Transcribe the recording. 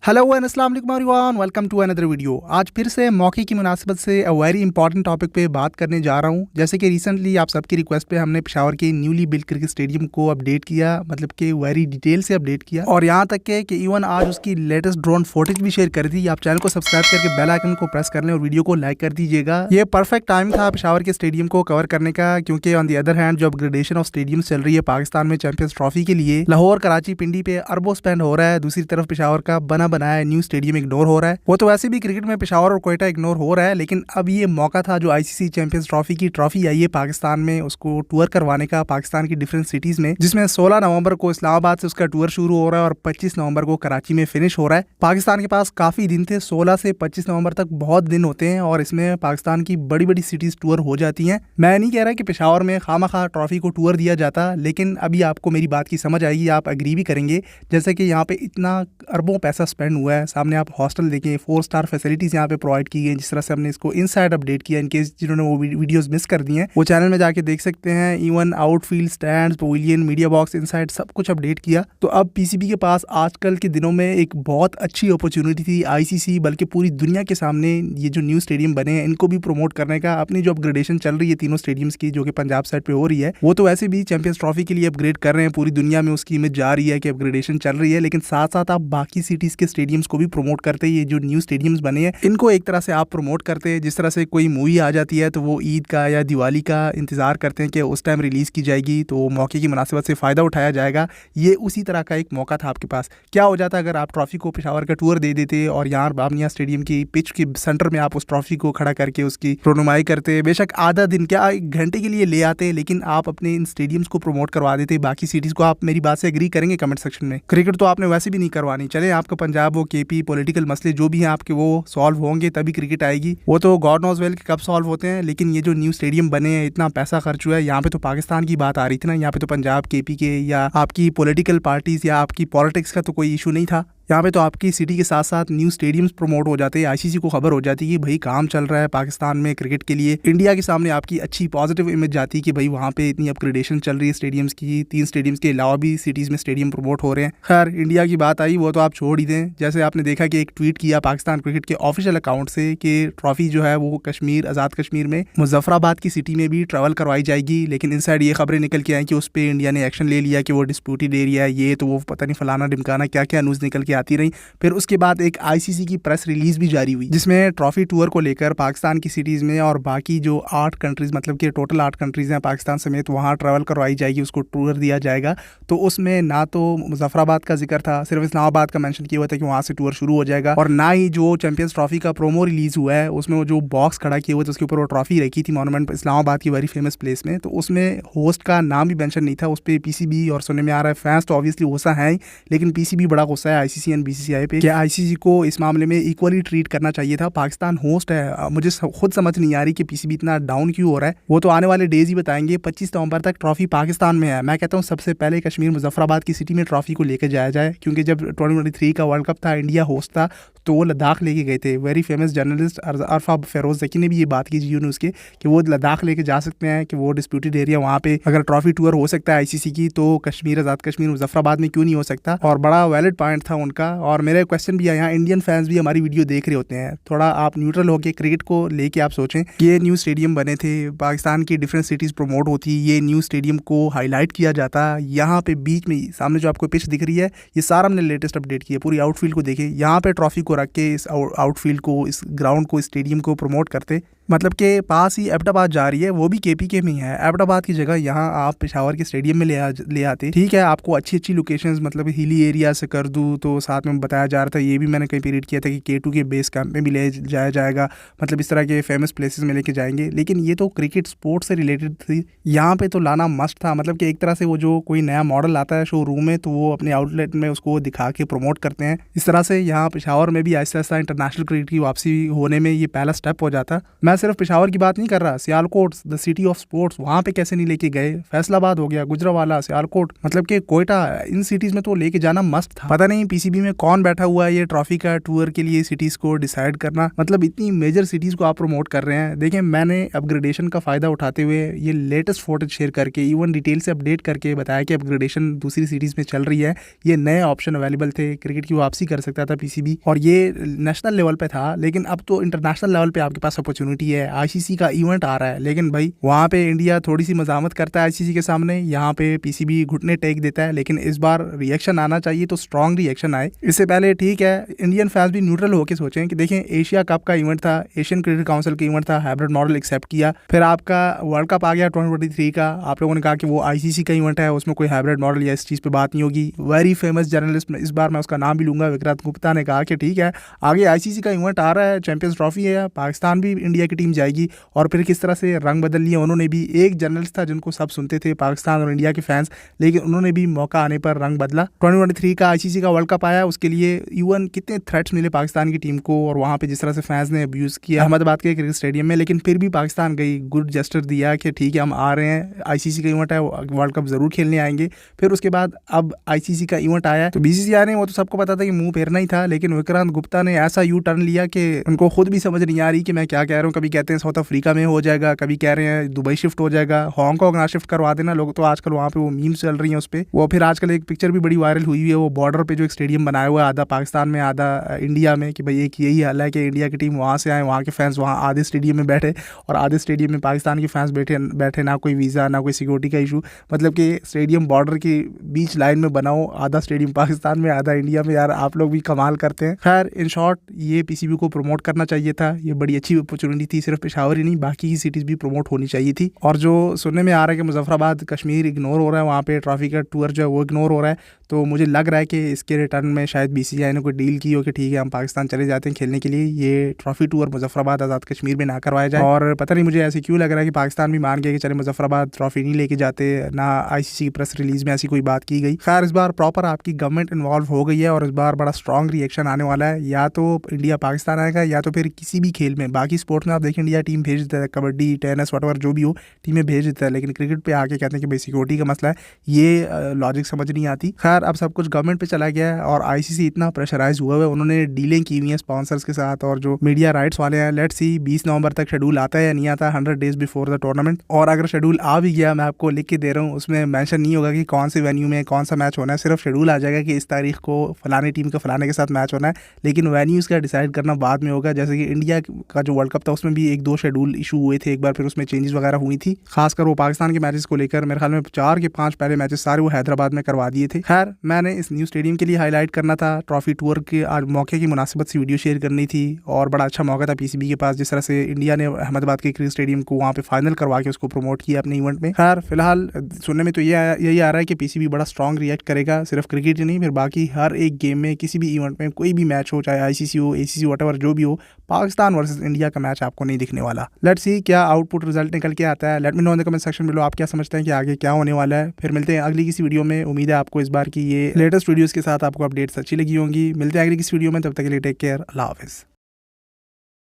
Hello and अस्सलाम वालेकुम everyone, welcome to another video. आज फिर से मौके की मुनासिबत से अ वेरी इंपॉर्टेंट टॉपिक पे बात करने जा रहा हूँ। जैसे कि रिसेंटली आप सबकी रिक्वेस्ट पे हमने पेशावर के न्यूली बिल्ड क्रिकेट स्टेडियम को अपडेट किया, मतलब कि वेरी डिटेल से अपडेट किया, और यहाँ तक के कि इवन आज उसकी लेटेस्ट ड्रोन फोटेज भी शेयर कर दी। आप चैनल को सब्सक्राइब करके बेल आइकन को प्रेस कर लें और वीडियो को लाइक कर दीजिएगा। ये परफेक्ट टाइम था पेशावर के स्टेडियम को कवर करने का, क्योंकि ऑन दी अदर हैंड जो अपग्रेडेशन ऑफ स्टेडियम चल रही है पाकिस्तान में चैंपियंस ट्रॉफी के लिए, लाहौर कराची पिंडी पे अरबों स्पेंड हो रहा है। दूसरी तरफ पेशावर का बना बनाया न्यू स्टेडियम इग्नोर हो रहा है। वो तो वैसे भी क्रिकेट में पेशावर और क्वेटा इग्नोर हो रहा है, लेकिन अब ये मौका था जो आईसीसी चैंपियंस ट्रॉफी की ट्रॉफी आई है पाकिस्तान में, उसको टूर करवाने का पाकिस्तान की डिफरेंट सिटीज में, जिसमें 16 नवंबर को इस्लामाबाद से उसका टूर शुरू हो रहा है और 25 नवंबर को कराची में फिनिश हो रहा है। पाकिस्तान के पास काफी दिन थे, 16 से 25 नवंबर तक बहुत दिन होते हैं और इसमें पाकिस्तान की बड़ी बड़ी सिटीज टूर हो जाती हैं। मैं नहीं कह रहा कि पेशावर में खामखा ट्रॉफी को टूर दिया जाता, लेकिन अभी आपको मेरी बात की समझ आएगी, आप एग्री भी करेंगे। जैसे कि यहाँ पे इतना अरबों पैसा स्पेंड हुआ है, सामने आप हॉस्टल देखें, 4 स्टार फैसिलिटीज यहाँ पे प्रोवाइड की गई। जिस तरह से हमने इसको इनसाइड अपडेट किया, इनकेस जिन्होंने वो वीडियोस मिस कर दी हैं वो चैनल में जाके देख सकते हैं। Even outfield, stands, pavilion, media box, inside सब कुछ अपडेट किया। तो अब पीसीबी के पास आजकल के दिनों में एक बहुत अच्छी अपॉर्चुनिटी थी, आईसीसी बल्कि पूरी दुनिया के सामने ये जो न्यू स्टेडियम बने हैं इनको भी प्रमोट करने का। अपनी जो अपग्रेडेशन चल रही है तीनों स्टेडियम्स की, जो कि पंजाब साइड पे हो रही है, वो तो वैसे भी चैंपियंस ट्रॉफी के लिए अपग्रेड कर रहे हैं। पूरी दुनिया में उसकी इमेज जा रही है कि अपग्रेडेशन चल रही है, लेकिन साथ साथ आप बाकी सिटीज के स्टेडियम्स को भी प्रमोट करते हैं। ये जो न्यू स्टेडियम्स बने हैं इनको एक तरह से आप प्रमोट करते हैं। जिस तरह से कोई मूवी आ जाती है तो वो ईद का या दिवाली का इंतजार करते हैं कि उस टाइम रिलीज की जाएगी, तो मौके की मुनासिबत से फायदा उठाया जाएगा। ये उसी तरह का एक मौका था आपके पास। क्या हो जाता अगर आप ट्रॉफी को पेशावर का टूर दे देते और यहाँ बामिया स्टेडियम की पिच के सेंटर में आप उस ट्रॉफी को खड़ा करके उसकी रोनुमाई करते, बेशक आधा दिन क्या 1 घंटे के लिए ले आते, लेकिन आप अपने इन स्टेडियम्स को प्रमोट करवा देते बाकी सिटीज को। आप मेरी बात से एग्री करेंगे कमेंट सेक्शन में। क्रिकेट तो आपने वैसे भी नहीं करवानी, चले आपका पंजाब हो, केपी, पॉलिटिकल मसले जो भी हैं आपके वो सॉल्व होंगे तभी क्रिकेट आएगी। वो तो गॉड नोज वेल कब सॉल्व होते हैं, लेकिन ये जो न्यू स्टेडियम बने हैं, इतना पैसा खर्च हुआ है। यहाँ पे तो पाकिस्तान की बात आ रही थी ना, यहाँ पे तो पंजाब, केपी के या आपकी पॉलिटिकल पार्टीज या आपकी पॉलिटिक्स का तो कोई इशू नहीं था। यहाँ पे तो आपकी सिटी के साथ साथ न्यू स्टेडियम्स प्रमोट हो जाते हैं। आईसीसी को खबर हो जाती है कि भाई काम चल रहा है पाकिस्तान में क्रिकेट के लिए। इंडिया के सामने आपकी अच्छी पॉजिटिव इमेज जाती है कि भाई वहाँ पे इतनी अपग्रेडेशन चल रही है स्टेडियम्स की। 3 स्टेडियम्स के अलावा भी सिटीज़ में स्टेडियम प्रमोट हो रहे हैं। खैर इंडिया की बात आई वो तो आप छोड़ ही दें। जैसे आपने देखा कि एक ट्वीट किया पाकिस्तान क्रिकेट के ऑफिशियल अकाउंट से कि ट्रॉफी जो है वो कश्मीर, आज़ाद कश्मीर में मुजफ्फराबाद की सिटी में भी ट्रैवल करवाई जाएगी। लेकिन इनसाइड ये खबरें निकल के आई कि उस पर इंडिया ने एक्शन ले लिया कि वो डिस्प्यूटेड एरिया है, ये तो वो पता नहीं फलाना ढिमकाना क्या क्या न्यूज़ निकल के आती रही। फिर उसके बाद एक आईसीसी की प्रेस रिलीज भी जारी हुई, जिसमें ट्रॉफी टूर को लेकर पाकिस्तान की सिटीज़ में और बाकी जो 8 कंट्रीज़, मतलब कि टोटल 8 कंट्रीज़ हैं पाकिस्तान समेत, वहाँ ट्रैवल करवाई जाएगी, उसको टूर दिया जाएगा। तो उसमें ना तो मुजफ्फराबाद का जिक्र था, सिर्फ इस्लामाबाद का मेंशन किया हुआ था कि वहाँ से टूर शुरू हो जाएगा, और ना ही जो चैंपियंस ट्रॉफी का प्रोमो रिलीज हुआ है उसमें वो जो बॉक्स खड़ा किया हुआ था उसके ऊपर वो ट्रॉफी रखी थी मॉन्यूमेंट इस्लामाबाद की वेरी फेमस प्लेस में, तो उसमें होस्ट का नाम भी मेंशन नहीं था। उस पर पीसीबी और सुनने में आ रहा है फैंस तो ऑब्वियसली गुस्सा है ही, लेकिन पीसीबी बड़ा गुस्सा है आईसीसी एंड बीसीसीआई पे कि आईसीसी को इस मामले में इक्वली ट्रीट करना चाहिए था। पाकिस्तान होस्ट है, मुझे खुद समझ नहीं आ रही कि पीसीबी इतना डाउन क्यों हो रहा है। वो तो आने वाले डेज ही बताएंगे। 25 नवंबर तक ट्रॉफी पाकिस्तान में है। मैं कहता हूँ सबसे पहले कश्मीर मुजफ्फराबाद की सिटी में ट्रॉफी को लेकर जाया जाए, क्योंकि जब 2023 का वर्ल्ड कप था, इंडिया होस्ट था, तो वो लद्दाख लेके गए थे। वेरी फेमस जर्नलिस्ट अरफा फेरोज जकी ने भी ये बात की जियो न्यूज़ के कि वो लद्दाख लेके जा सकते हैं, कि वो डिस्प्यूटेड एरिया वहाँ पे अगर ट्रॉफी टूर हो सकता है आईसीसी की, तो कश्मीर, आज़ाद कश्मीर, मुजफ्फराबाद में क्यों नहीं हो सकता। और बड़ा वैलिड पॉइंट था उनका। और मेरा क्वेश्चन भी है, यहाँ इंडियन फैंस भी हमारी वीडियो देख रहे होते हैं, थोड़ा आप न्यूट्रल होकर क्रिकेट को लेके आप सोचें कि ये न्यू स्टेडियम बने थे, पाकिस्तान की डिफरेंट सिटीज़ प्रमोट होती, ये न्यू स्टेडियम को हाईलाइट किया जाता। यहाँ पे बीच में सामने जो आपको पिच दिख रही है, ये सारा हमने लेटेस्ट अपडेट किया। पूरी आउटफील्ड को देखें, यहाँ पे ट्रॉफी को रख के इस आउटफील्ड को, इस ग्राउंड को, स्टेडियम को प्रमोट करते। मतलब के पास ही एबटाबाद जा रही है, वो भी केपी के में ही है। एबटाबाद की जगह यहाँ आप पेशावर के स्टेडियम में ले आते। ठीक है, आपको अच्छी अच्छी लोकेशंस, मतलब हिली एरिया से कर दूँ, तो साथ में बताया जा रहा था, ये भी मैंने कहीं पे रीड किया था कि K2 के बेस कैंप में भी ले जाया जाएगा, मतलब इस तरह के फेमस प्लेसेस में लेके जाएंगे। लेकिन ये तो क्रिकेट स्पोर्ट से रिलेटेड थी, यहाँ पे तो लाना मस्ट था। मतलब कि एक तरह से वो जो कोई नया मॉडल आता है शोरूम में, तो वो अपने आउटलेट में उसको दिखा के प्रमोट करते हैं। इस तरह से यहाँ पेशावर में भी आहिस्ता आहिस्ता इंटरनेशनल क्रिकेट की वापसी होने में ये पहला स्टेप हो जाता। मैं मैं सिर्फ पेशावर की बात नहीं कर रहा, Sialkot the city of sports, वहाँ पे कैसे नहीं लेके गए। फैसलाबाद हो गया, गुजरावाला, सियालकोट, मतलब कि कोयटा, इन सिटीज में तो लेके जाना मस्त था। पता नहीं पीसीबी में कौन बैठा हुआ है ये ट्रॉफी का टूर के लिए सिटीज को डिसाइड करना, मतलब इतनी मेजर सिटीज को आप प्रमोट कर रहे हैं। देखिए मैंने अपग्रेडेशन का फायदा उठाते हुए ये लेटेस्ट फोटो शेयर करके इवन डिटेल से अपडेट करके बताया कि अपग्रेडेशन दूसरी सीरीज में चल रही है, ये नए ऑप्शन अवेलेबल थे, क्रिकेट की वापसी कर सकता था पीसीबी, और ये नेशनल लेवल पे था, लेकिन अब तो इंटरनेशनल लेवल पे आपके पास अपॉर्चुनिटी है। आईसीसी का इवेंट आ रहा है, लेकिन भाई वहाँ पे इंडिया थोड़ी सी मजामत करता है आईसीसी के सामने, यहाँ पे पीसीबी घुटने टेक देता है। लेकिन इस बार रिएक्शन आना चाहिए तो स्ट्रॉन्ग रिएक्शन आए। इससे पहले ठीक है इंडियन फैंस भी न्यूट्रल होकर सोचें कि देखें एशिया कप का इवेंट था, एशियन क्रिकेट काउंसिल का इवेंट था, हाइब्रिड मॉडल एक्सेप्ट किया, फिर आपका वर्ल्ड कप आ गया 2023 का, आप लोगों ने कहा कि वो आईसीसी का इवेंट है, उसमें कोई हाइब्रिड मॉडल या इस चीज़ पे बात नहीं होगी। वेरी फेमस जर्नलिस्ट, इस बार मैं उसका नाम भी लूंगा, विक्रांत गुप्ता ने कहा कि ठीक है आगे आईसीसी का इवेंट आ रहा है, चैंपियंस ट्रॉफी है, पाकिस्तान भी इंडिया की टीम जाएगी, और फिर किस तरह से रंग बदल लिया उन्होंने भी। एक जर्नलिस्ट था जिनको सब सुनते थे पाकिस्तान और इंडिया के फैंस, लेकिन उन्होंने भी मौका आने पर रंग बदला। 2023 का आईसीसी का वर्ल्ड कप आया, उसके लिए यूएन कितने थ्रेट्स मिले पाकिस्तान की टीम को, और वहाँ पे जिस तरह से फैंस ने अब्यूज़ किया अहमदाबाद के क्रिकेट स्टेडियम में, लेकिन फिर भी पाकिस्तान गई, गुड जेस्चर दिया कि ठीक है हम आ रहे हैं, आईसीसी का इवेंट है, वर्ल्ड कप जरूर खेलने आएंगे। फिर उसके बाद अब आईसीसी का इवेंट आया तो बीसीसीआई ने, वो तो सबको पता था कि मुंह फेरना ही था, लेकिन विक्रांत गुप्ता ने ऐसा यू टर्न लिया कि उनको खुद भी समझ नहीं आ रही कि मैं क्या कह रहा हूँ। कभी कहते हैं साउथ अफ्रीका में हो जाएगा, कभी कह रहे हैं दुबई शिफ्ट हो जाएगा, हांगकॉन्ग ना शिफ्ट करवा देना। लोग तो आजकल वहाँ पे वो मीम्स चल रही हैं उस पर। वो फिर आजकल एक पिक्चर भी बड़ी वायरल हुई है, वो बॉर्डर पे जो एक स्टेडियम बनाया हुआ है, आधा पाकिस्तान में आधा इंडिया में, कि भाई एक यही हाल है कि इंडिया की टीम वहाँ से आए, वहाँ के फैंस वहाँ आधे स्टेडियम में बैठे और आधे स्टेडियम में पाकिस्तान के फैंस बैठे, ना कोई वीज़ा ना कोई सिक्योरिटी का इशू, मतलब कि स्टेडियम बॉर्डर की बीच लाइन में बनाओ, आधा स्टेडियम पाकिस्तान में आधा इंडिया में। यार आप लोग भी कमाल करते हैं। खैर इन शॉर्ट ये पीसीबी को प्रमोट करना चाहिए था, ये बड़ी अच्छी अपॉर्चुनिटी थी, सिर्फ पेशावर ही नहीं बाकी की सिटीज़ भी प्रमोट होनी चाहिए थी। और जो सुनने में आ रहा है कि मुजफ्फराबाद कश्मीर इग्नोर हो रहा है, वहाँ पे ट्रॉफी का टूर जो है वो इग्नोर हो रहा है, तो मुझे लग रहा है कि इसके रिटर्न में शायद बीसीसीआई ने कोई डील की हो कि ठीक है हम पाकिस्तान चले जाते हैं खेलने के लिए, ये ट्रॉफी टूर मुजफ्फराबाद आज़ाद कश्मीर में ना करवाया जाए। और पता नहीं मुझे ऐसे क्यों लग रहा है कि पाकिस्तान भी मान गया कि चले मुजफ्फराबाद ट्रॉफी नहीं लेके जाते, ना आईसीसी की प्रेस रिलीज में ऐसी कोई बात की गई। खैर इस बार प्रॉपर आपकी गवर्नमेंट इन्वॉल्व हो गई है और इस बार बड़ा स्ट्रॉन्ग रिएक्शन आने वाला है, या तो इंडिया पाकिस्तान आएगा या तो फिर किसी भी खेल में। बाकी स्पोर्ट्स में आप देखें इंडिया टीम भेज देता है, कबड्डी टेनिस वटवर जो भी हो टीमें भेज देता है, लेकिन क्रिकेट पे आके कहते हैं कि भाई सिक्योरिटी का मसला है, ये लॉजिक समझ नहीं आती। खैर अब सब कुछ गवर्नमेंट पे चला गया है और आईसीसी इतना प्रेशराइज हुआ है, उन्होंने डीलें की हुई हैं स्पॉन्सर्स के साथ और जो मीडिया राइट्स वाले हैं। लेट्स सी 20 नवंबर तक शेड्यूल आता है या नहीं आता, 100 डेज बिफोर द टूर्नामेंट। और अगर शेड्यूल आ भी गया, मैं आपको लिख के दे रहा हूँ, उसमें मेंशन नहीं होगा कि कौन से वेन्यू में कौन सा मैच होना है, सिर्फ शेड्यूल आ जाएगा कि इस तारीख को फलाने टीम का फलाने के साथ मैच होना है, लेकिन वेन्यूज़ का डिसाइड करना बाद में होगा। जैसे कि इंडिया का जो वर्ल्ड कप था उसमें भी 1-2 शेड्यूल इशू हुए थे एक बार, फिर उसमें चेंजेस वगैरह हुई थी, खासकर वो पाकिस्तान के मैचेस को लेकर। मेरे ख्याल में 4 के 5 पहले मैचेस सारे वो हैदराबाद में करवा दिए थे। खैर मैंने इस न्यू स्टेडियम के लिए हाईलाइट करना था, ट्रॉफी टूर के आज मौके की मुनासिबत से वीडियो शेयर करनी थी, और बड़ा अच्छा मौका था पीसीबी के पास, जिस तरह से इंडिया ने अहमदाबाद के क्रिकेट स्टेडियम को वहाँ पे फाइनल करवा के उसको प्रमोट किया अपने इवेंट में। खैर फिलहाल सुनने में तो यही आ रहा है कि पीसीबी बड़ा स्ट्रॉन्ग रिएक्ट करेगा, सिर्फ क्रिकेट ही नहीं फिर बाकी हर एक गेम में, किसी भी इवेंट में, कोई भी मैच हो, चाहे आईसीसी हो, एसीसी, व्हाटएवर जो भी हो, पाकिस्तान वर्सेस इंडिया का मैच आपको नहीं दिखने वाला। लेट्स सी क्या आउटपुट रिजल्ट निकल के आता है। Let me know in the comment section below आप क्या समझते हैं कि आगे क्या होने वाला है। फिर मिलते हैं अगली किसी वीडियो में। उम्मीद है आपको इस बार की ये लेटेस्ट वीडियोस के साथ आपको अपडेट्स अच्छी लगी होंगी। मिलते हैं अगली किसी वीडियो में, तब तक के लिए टेक केयर, अल्लाह हाफिज़।